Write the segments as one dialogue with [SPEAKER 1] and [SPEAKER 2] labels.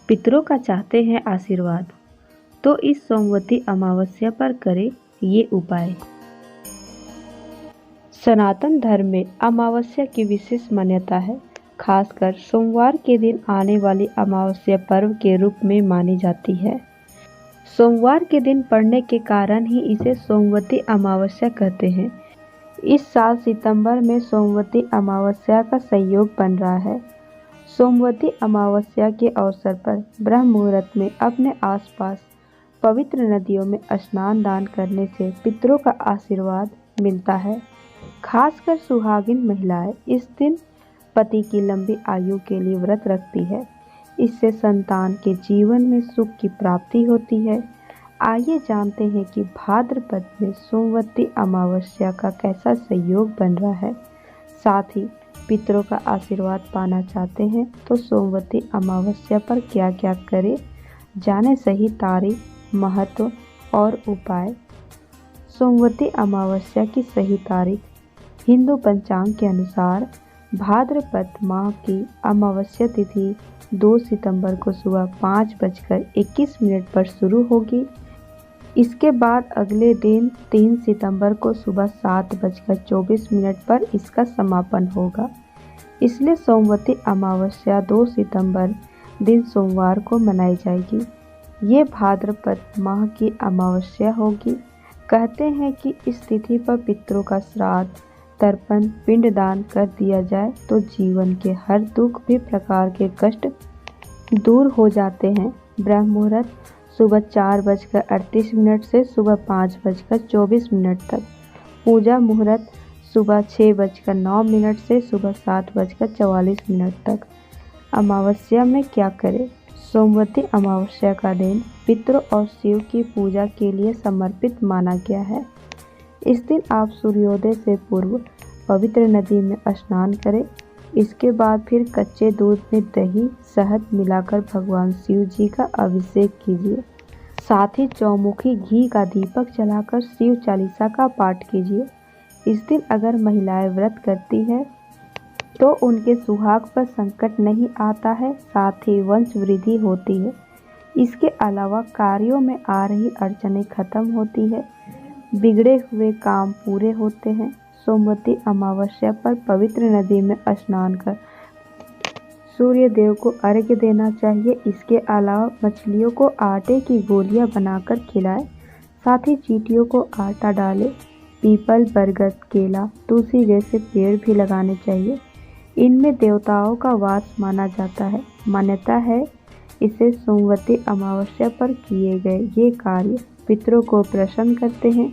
[SPEAKER 1] पितरों का चाहते हैं आशीर्वाद, तो इस सोमवती अमावस्या पर करें ये उपाय। सनातन धर्म में अमावस्या की विशेष मान्यता है, खासकर सोमवार के दिन आने वाली अमावस्या पर्व के रूप में मानी जाती है। सोमवार के दिन पड़ने के कारण ही इसे सोमवती अमावस्या कहते हैं। इस साल सितंबर में सोमवती अमावस्या का संयोग बन रहा है। सोमवती अमावस्या के अवसर पर ब्रह्म मुहूर्त में अपने आसपास पवित्र नदियों में स्नान दान करने से पितरों का आशीर्वाद मिलता है। खासकर सुहागिन महिलाएं इस दिन पति की लंबी आयु के लिए व्रत रखती है। इससे संतान के जीवन में सुख की प्राप्ति होती है। आइए जानते हैं कि भाद्रपद में सोमवती अमावस्या का कैसा संयोग बन रहा है। साथ ही पितरों का आशीर्वाद पाना चाहते हैं तो सोमवती अमावस्या पर क्या क्या करें, जाने सही तारीख, महत्व और उपाय। सोमवती अमावस्या की सही तारीख। हिंदू पंचांग के अनुसार भाद्रपद माह की अमावस्या तिथि 2 सितंबर को सुबह 5:21 पर शुरू होगी। इसके बाद अगले दिन 3 सितंबर को सुबह 7:24 पर इसका समापन होगा। इसलिए सोमवती अमावस्या 2 सितंबर दिन सोमवार को मनाई जाएगी। ये भाद्रपद माह की अमावस्या होगी। कहते हैं कि इस तिथि पर पितरों का श्राद्ध, तर्पण, पिंडदान कर दिया जाए तो जीवन के हर दुख भी प्रकार के कष्ट दूर हो जाते हैं। ब्रह्म मुहूर्त सुबह 4:38 से सुबह 5:24 तक। पूजा मुहूर्त सुबह 6:09 से सुबह 7:44 तक। अमावस्या में क्या करें? सोमवती अमावस्या का दिन पितरों और शिव की पूजा के लिए समर्पित माना गया है। इस दिन आप सूर्योदय से पूर्व पवित्र नदी में स्नान करें। इसके बाद फिर कच्चे दूध में दही, शहद मिलाकर भगवान शिव जी का अभिषेक कीजिए। साथ ही चौमुखी घी का दीपक जलाकर शिव चालीसा का पाठ कीजिए। इस दिन अगर महिलाएं व्रत करती है तो उनके सुहाग पर संकट नहीं आता है, साथ ही वंश वृद्धि होती है। इसके अलावा कार्यों में आ रही अड़चनें खत्म होती है, बिगड़े हुए काम पूरे होते हैं। सोमवती अमावस्या पर पवित्र नदी में स्नान कर सूर्य देव को अर्घ्य देना चाहिए। इसके अलावा मछलियों को आटे की गोलियां बनाकर खिलाएं। साथ ही चींटियों को आटा डालें। पीपल, बरगद, केला, तुलसी जैसे पेड़ भी लगाने चाहिए। इनमें देवताओं का वास माना जाता है। मान्यता है इसे सोमवती अमावस्या पर किए गए ये कार्य पितरों को प्रसन्न करते हैं,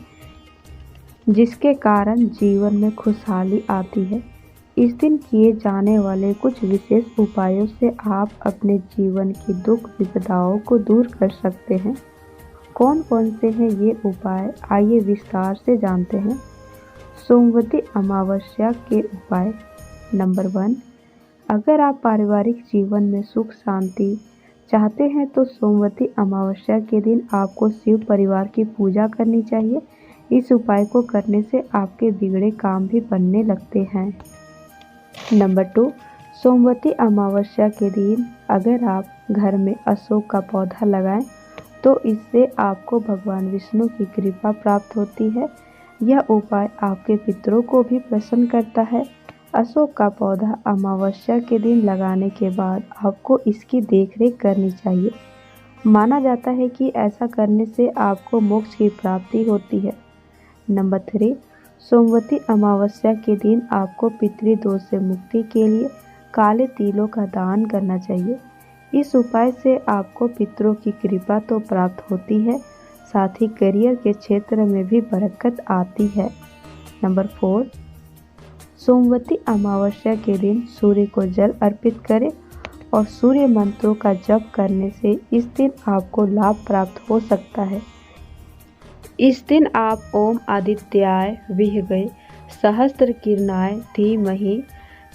[SPEAKER 1] जिसके कारण जीवन में खुशहाली आती है। इस दिन किए जाने वाले कुछ विशेष उपायों से आप अपने जीवन की दुख विपदाओं को दूर कर सकते हैं। कौन कौन से हैं ये उपाय, आइए विस्तार से जानते हैं। सोमवती अमावस्या के उपाय। नंबर 1, अगर आप पारिवारिक जीवन में सुख शांति चाहते हैं तो सोमवती अमावस्या के दिन आपको शिव परिवार की पूजा करनी चाहिए। इस उपाय को करने से आपके बिगड़े काम भी बनने लगते हैं। नंबर 2, सोमवती अमावस्या के दिन अगर आप घर में अशोक का पौधा लगाएं तो इससे आपको भगवान विष्णु की कृपा प्राप्त होती है। यह उपाय आपके पितरों को भी प्रसन्न करता है। अशोक का पौधा अमावस्या के दिन लगाने के बाद आपको इसकी देखरेख करनी चाहिए। माना जाता है कि ऐसा करने से आपको मोक्ष की प्राप्ति होती है। नंबर 3, सोमवती अमावस्या के दिन आपको पितृदोष से मुक्ति के लिए काले तिलों का दान करना चाहिए। इस उपाय से आपको पितरों की कृपा तो प्राप्त होती है, साथ ही करियर के क्षेत्र में भी बरकत आती है। नंबर 4, सोमवती अमावस्या के दिन सूर्य को जल अर्पित करें और सूर्य मंत्रों का जप करने से इस दिन आपको लाभ प्राप्त हो सकता है। इस दिन आप ओम आदित्याय विद्महे सहस्त्र किरणाय धीमहि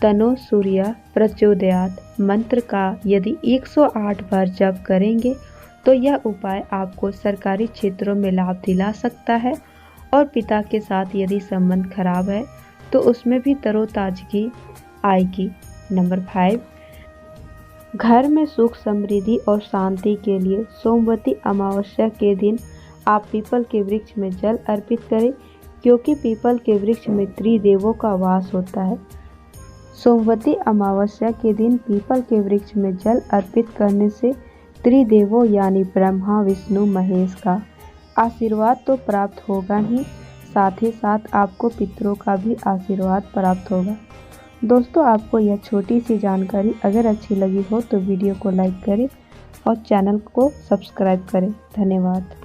[SPEAKER 1] तन्नो सूर्यः प्रचोदयात् मंत्र का यदि 108 बार जप करेंगे तो यह उपाय आपको सरकारी क्षेत्रों में लाभ दिला सकता है और पिता के साथ यदि संबंध खराब है तो उसमें भी तरोताजगी आएगी। नंबर 5, घर में सुख समृद्धि और शांति के लिए सोमवती अमावस्या के दिन आप पीपल के वृक्ष में जल अर्पित करें, क्योंकि पीपल के वृक्ष में त्रिदेवों का वास होता है। सोमवती अमावस्या के दिन पीपल के वृक्ष में जल अर्पित करने से त्रिदेवों यानी ब्रह्मा, विष्णु, महेश का आशीर्वाद तो प्राप्त होगा ही, साथ ही साथ आपको पितरों का भी आशीर्वाद प्राप्त होगा। दोस्तों, आपको यह छोटी सी जानकारी अगर अच्छी लगी हो तो वीडियो को लाइक करें और चैनल को सब्सक्राइब करें। धन्यवाद।